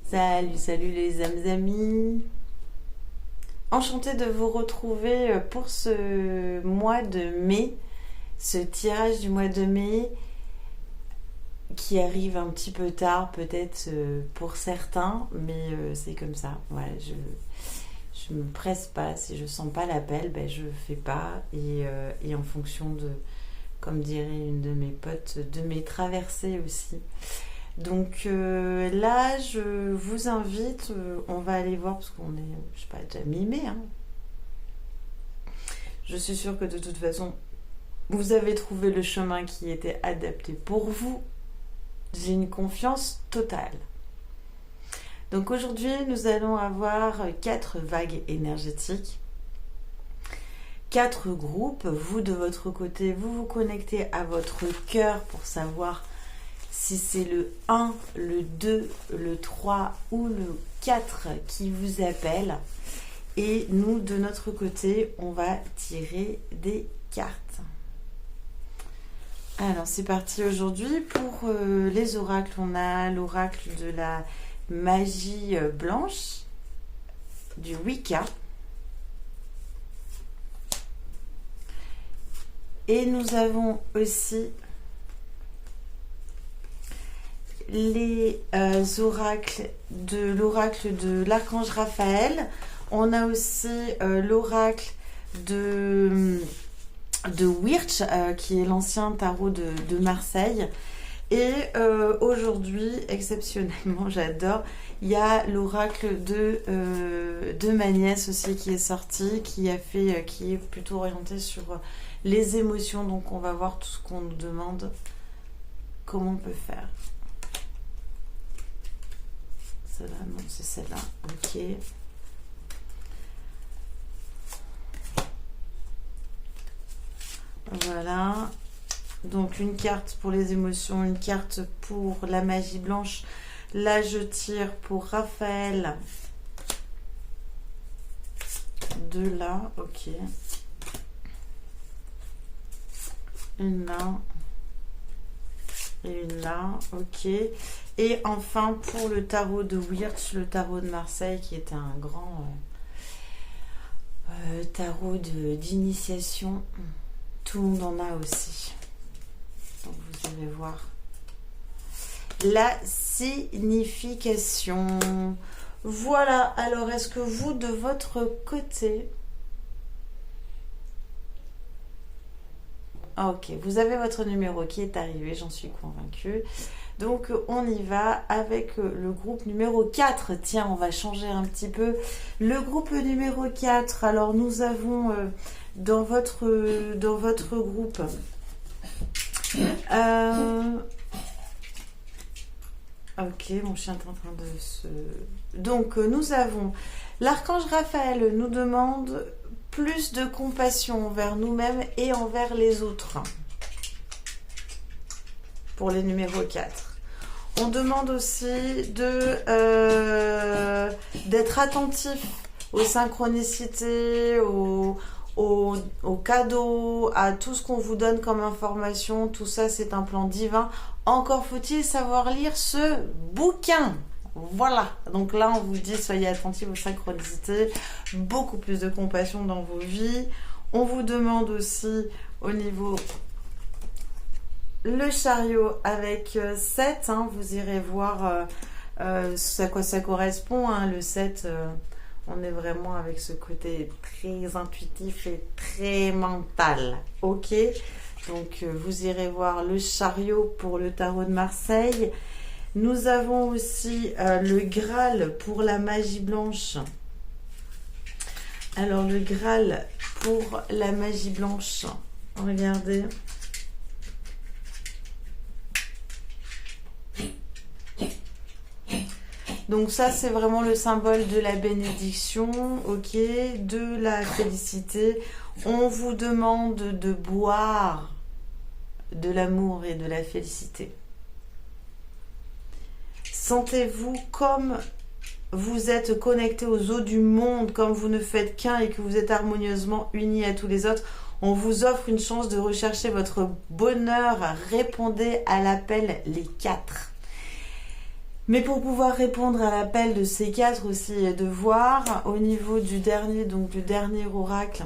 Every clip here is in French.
Salut, salut les amis. Enchantée de vous retrouver pour ce mois de mai, ce tirage du mois de mai qui arrive un petit peu tard peut-être pour certains, mais c'est comme ça. Voilà, je me presse pas. Si je sens pas l'appel, ben je fais pas. Et en fonction de, comme dirait une de mes potes, de mes traversées aussi. Donc là, je vous invite, on va aller voir parce qu'on est, je sais pas, déjà mi-mai. Hein. Je suis sûre que de toute façon, vous avez trouvé le chemin qui était adapté pour vous. J'ai une confiance totale. Donc aujourd'hui, nous allons avoir 4 vagues énergétiques, 4 groupes. Vous, de votre côté, vous vous connectez à votre cœur pour savoir si c'est le 1, le 2, le 3 ou le 4 qui vous appelle. Et nous, de notre côté, on va tirer des cartes. Alors, c'est parti aujourd'hui pour les oracles. On a l'oracle de la magie blanche, du Wicca. Et nous avons aussi les oracles de l'oracle de l'archange Raphaël. On a aussi l'oracle de Wirch, qui est l'ancien tarot de Marseille. Et aujourd'hui, exceptionnellement, j'adore, il y a l'oracle de ma nièce aussi qui est sorti, qui est plutôt orienté sur les émotions. Donc on va voir tout ce qu'on nous demande, comment on peut faire. Celle-là, non, c'est celle-là. Ok. Voilà. Donc une carte pour les émotions, une carte pour la magie blanche. Là, je tire pour Raphaël. Deux là, ok. Une là. Et une là, ok. Et enfin, pour le tarot de Wirch, le tarot de Marseille, qui est un grand tarot d'initiation. Tout le monde en a aussi. Donc, vous allez voir la signification. Voilà. Alors, est-ce que vous, de votre côté... Ok, vous avez votre numéro qui est arrivé, j'en suis convaincue. Donc, on y va avec le groupe numéro 4. Tiens, on va changer un petit peu. Le groupe numéro 4, alors nous avons dans votre groupe... Ok, mon chien est en train de se... Donc, nous avons... L'archange Raphaël nous demande plus de compassion envers nous-mêmes et envers les autres. Pour les numéros 4. On demande aussi d'être attentif aux synchronicités, aux cadeaux, à tout ce qu'on vous donne comme information. Tout ça, c'est un plan divin. Encore faut-il savoir lire ce bouquin. Voilà. Donc là, on vous dit, soyez attentifs aux synchronicités. Beaucoup plus de compassion dans vos vies. On vous demande aussi au niveau... Le chariot avec 7, hein, vous irez voir à quoi ça correspond. Hein, le 7, on est vraiment avec ce côté très intuitif et très mental. Ok, donc vous irez voir le chariot pour le tarot de Marseille. Nous avons aussi le Graal pour la magie blanche. Alors le Graal pour la magie blanche, regardez. Donc ça, c'est vraiment le symbole de la bénédiction, ok, de la félicité. On vous demande de boire de l'amour et de la félicité. Sentez-vous comme vous êtes connecté aux eaux du monde, comme vous ne faites qu'un et que vous êtes harmonieusement unis à tous les autres. On vous offre une chance de rechercher votre bonheur. Répondez à l'appel les 4. Mais pour pouvoir répondre à l'appel de ces quatre aussi et de voir au niveau du dernier, donc du dernier oracle,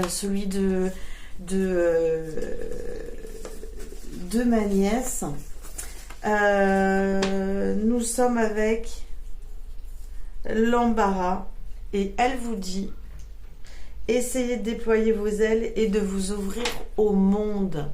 celui de ma nièce, nous sommes avec l'embarras et elle vous dit essayez de déployer vos ailes et de vous ouvrir au monde.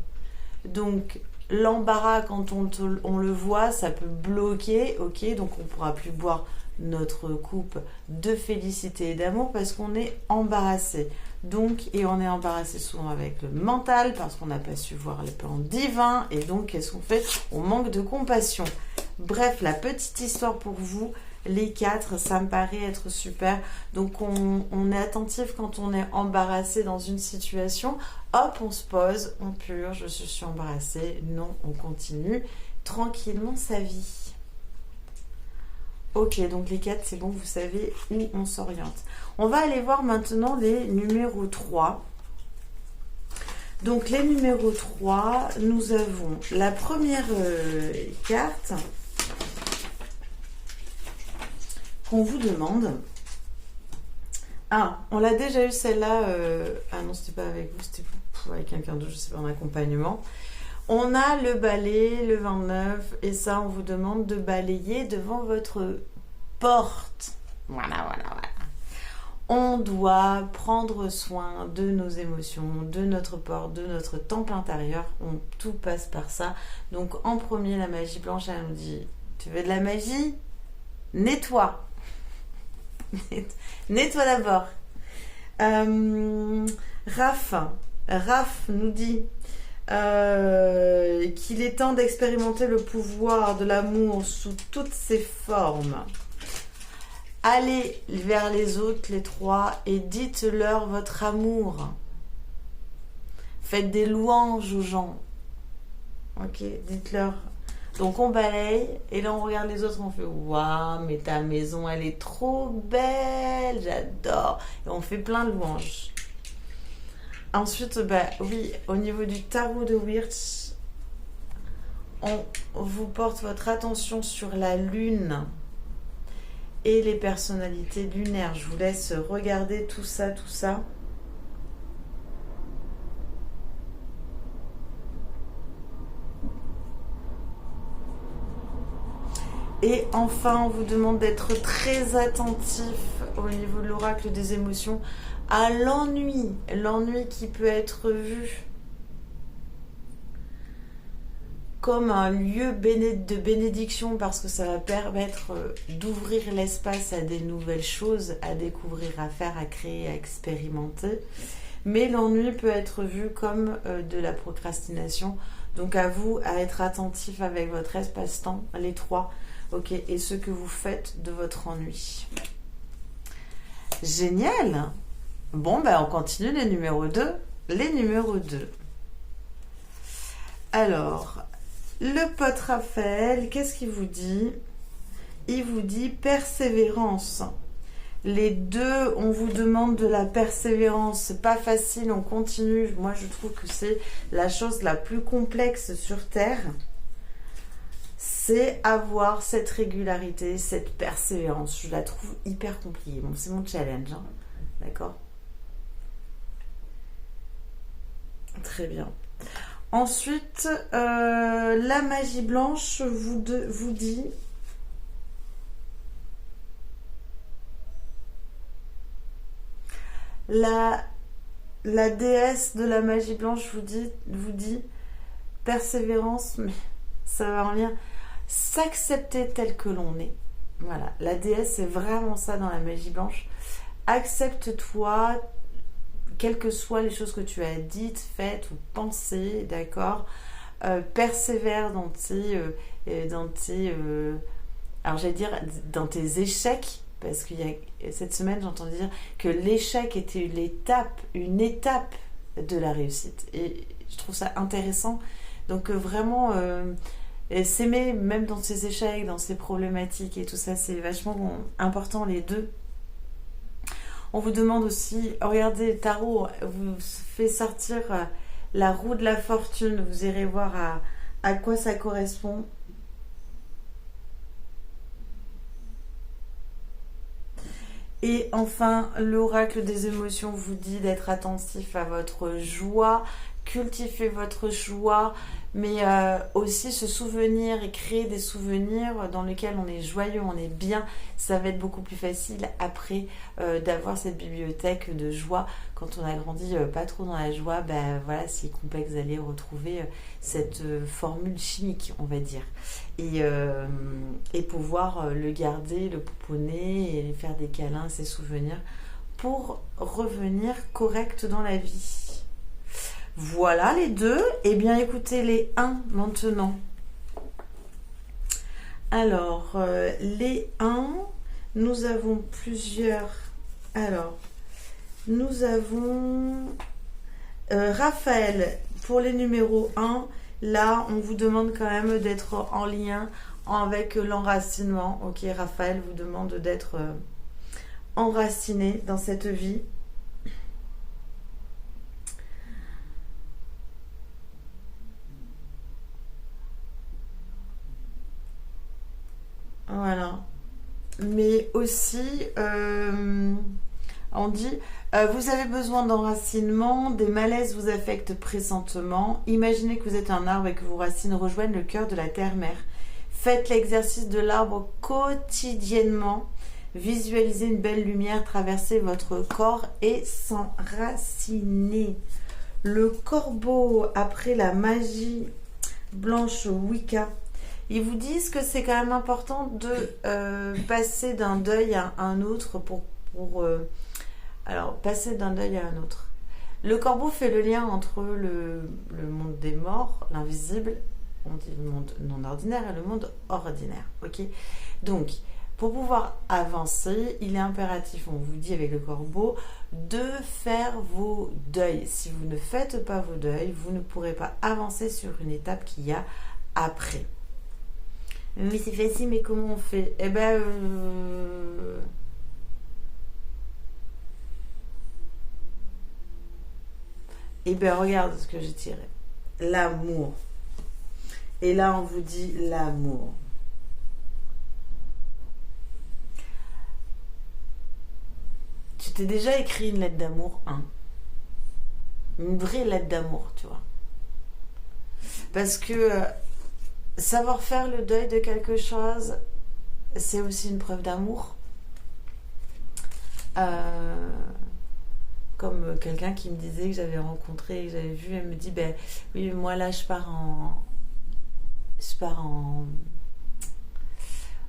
Donc l'embarras, quand on le voit, ça peut bloquer, ok, donc on ne pourra plus boire notre coupe de félicité et d'amour parce qu'on est embarrassé. Donc, et on est embarrassé souvent avec le mental parce qu'on n'a pas su voir les plans divins et donc qu'est-ce qu'on fait? On manque de compassion. Bref, la petite histoire pour vous, les quatre, ça me paraît être super. Donc on est attentif quand on est embarrassé dans une situation. Hop, on se pose, on purge, je suis embarrassée. Non, on continue tranquillement sa vie. Ok, donc les quatre, c'est bon, vous savez où on s'oriente. On va aller voir maintenant les numéros 3. Donc les numéros 3, nous avons la première carte qu'on vous demande. Ah, on l'a déjà eu celle-là. Ah non, c'était pas avec vous, c'était avec quelqu'un d'autre, je sais pas, en accompagnement. On a le balai, le 29, et ça, on vous demande de balayer devant votre porte. Voilà. On doit prendre soin de nos émotions, de notre porte, de notre temple intérieur. Tout passe par ça. Donc, en premier, la magie blanche, elle nous dit, tu veux de la magie? Nettoie. Nettoie d'abord. Raph nous dit qu'il est temps d'expérimenter le pouvoir de l'amour sous toutes ses formes. Allez vers les autres, les trois, et dites-leur votre amour. Faites des louanges aux gens. Ok, dites-leur. Donc on balaye, et là on regarde les autres, on fait « Waouh, mais ta maison, elle est trop belle, j'adore !» Et on fait plein de louanges. Ensuite, oui, au niveau du tarot de Wirtz, on vous porte votre attention sur la lune et les personnalités lunaires. Je vous laisse regarder tout ça. Et enfin, on vous demande d'être très attentif au niveau de l'oracle des émotions à l'ennui. L'ennui qui peut être vu comme un lieu de bénédiction parce que ça va permettre d'ouvrir l'espace à des nouvelles choses, à découvrir, à faire, à créer, à expérimenter. Mais l'ennui peut être vu comme de la procrastination. Donc à vous à être attentif avec votre espace-temps, les trois. Ok, et ce que vous faites de votre ennui. Génial! Bon, on continue les numéros 2. Les numéros 2. Alors, le pote Raphaël, qu'est-ce qu'il vous dit? Il vous dit persévérance. Les deux, on vous demande de la persévérance. C'est pas facile, on continue. Moi, je trouve que c'est la chose la plus complexe sur Terre. C'est avoir cette régularité, cette persévérance. Je la trouve hyper compliquée. Bon, c'est mon challenge, hein. D'accord? Très bien. Ensuite, la magie blanche vous dit la déesse de la magie blanche vous dit persévérance, mais ça va en lien. S'accepter tel que l'on est. Voilà, la déesse, c'est vraiment ça dans la magie blanche. Accepte-toi, quelles que soient les choses que tu as dites, faites ou pensées, d'accord. Persévère dans alors j'allais dire dans tes échecs, parce qu'il y a cette semaine, j'entendais dire que l'échec était une étape de la réussite. Et je trouve ça intéressant. Donc vraiment... et s'aimer même dans ses échecs, dans ses problématiques et tout ça, c'est vachement important les deux. On vous demande aussi, regardez, le tarot vous fait sortir la roue de la fortune, vous irez voir à quoi ça correspond. Et enfin, l'oracle des émotions vous dit d'être attentif à votre joie, cultiver votre joie, mais aussi se souvenir et créer des souvenirs dans lesquels on est joyeux, on est bien. Ça va être beaucoup plus facile après d'avoir cette bibliothèque de joie. Quand on a grandi pas trop dans la joie, ben voilà, c'est complexe d'aller retrouver cette formule chimique, on va dire. Et pouvoir le garder, le pouponner et faire des câlins, ses souvenirs, pour revenir correct dans la vie. Voilà les deux. Eh bien, écoutez les 1 maintenant. Alors, les 1, nous avons plusieurs. Alors, nous avons Raphaël pour les numéros 1. Là, on vous demande quand même d'être en lien avec l'enracinement. Ok, Raphaël vous demande d'être enraciné dans cette vie. Voilà. Mais aussi, on dit, vous avez besoin d'enracinement, des malaises vous affectent pressentement. Imaginez que vous êtes un arbre et que vos racines rejoignent le cœur de la terre-mère. Faites l'exercice de l'arbre quotidiennement. Visualisez une belle lumière traverser votre corps et s'enraciner. Le corbeau, après la magie blanche Wicca, ils vous disent que c'est quand même important de passer d'un deuil à un autre alors, passer d'un deuil à un autre. Le corbeau fait le lien entre le monde des morts, l'invisible, on dit le monde non ordinaire, et le monde ordinaire. Ok. Donc, pour pouvoir avancer, il est impératif, on vous dit avec le corbeau, de faire vos deuils. Si vous ne faites pas vos deuils, vous ne pourrez pas avancer sur une étape qu'il y a après. Mais c'est facile, mais comment on fait? Eh ben, regarde ce que j'ai tiré. L'amour. Et là, on vous dit l'amour. Tu t'es déjà écrit une lettre d'amour, hein? Une vraie lettre d'amour, tu vois. Parce que savoir faire le deuil de quelque chose, c'est aussi une preuve d'amour. Comme quelqu'un qui me disait que j'avais rencontré, que j'avais vu, elle me dit, ben oui, moi là je pars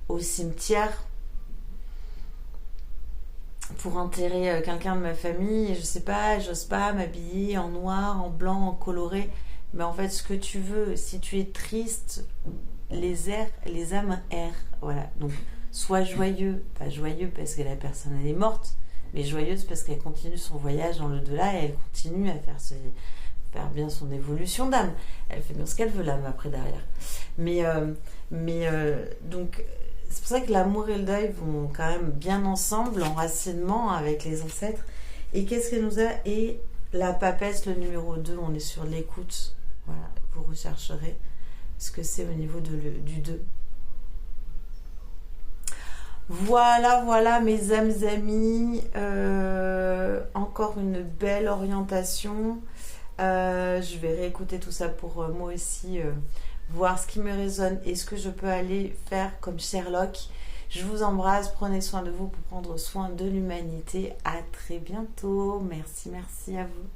au cimetière pour enterrer quelqu'un de ma famille et je sais pas, j'ose pas m'habiller en noir, en blanc, en coloré. Mais en fait, ce que tu veux, si tu es triste, les âmes errent. Voilà. Donc, sois joyeux. Pas joyeux parce que la personne elle est morte, mais joyeuse parce qu'elle continue son voyage dans l'au-delà et elle continue à faire bien son évolution d'âme. Elle fait bien ce qu'elle veut l'âme après derrière. Donc, c'est pour ça que l'amour et le deuil vont quand même bien ensemble, enracinement avec les ancêtres. Et qu'est-ce qu'elle nous a? Et la papesse, le numéro 2, on est sur l'écoute. Voilà, vous rechercherez ce que c'est au niveau du 2. Voilà mes âmes amis. Encore une belle orientation. Je vais réécouter tout ça pour moi aussi voir ce qui me résonne et ce que je peux aller faire comme Sherlock. Je vous embrasse, prenez soin de vous pour prendre soin de l'humanité. À très bientôt. Merci à vous.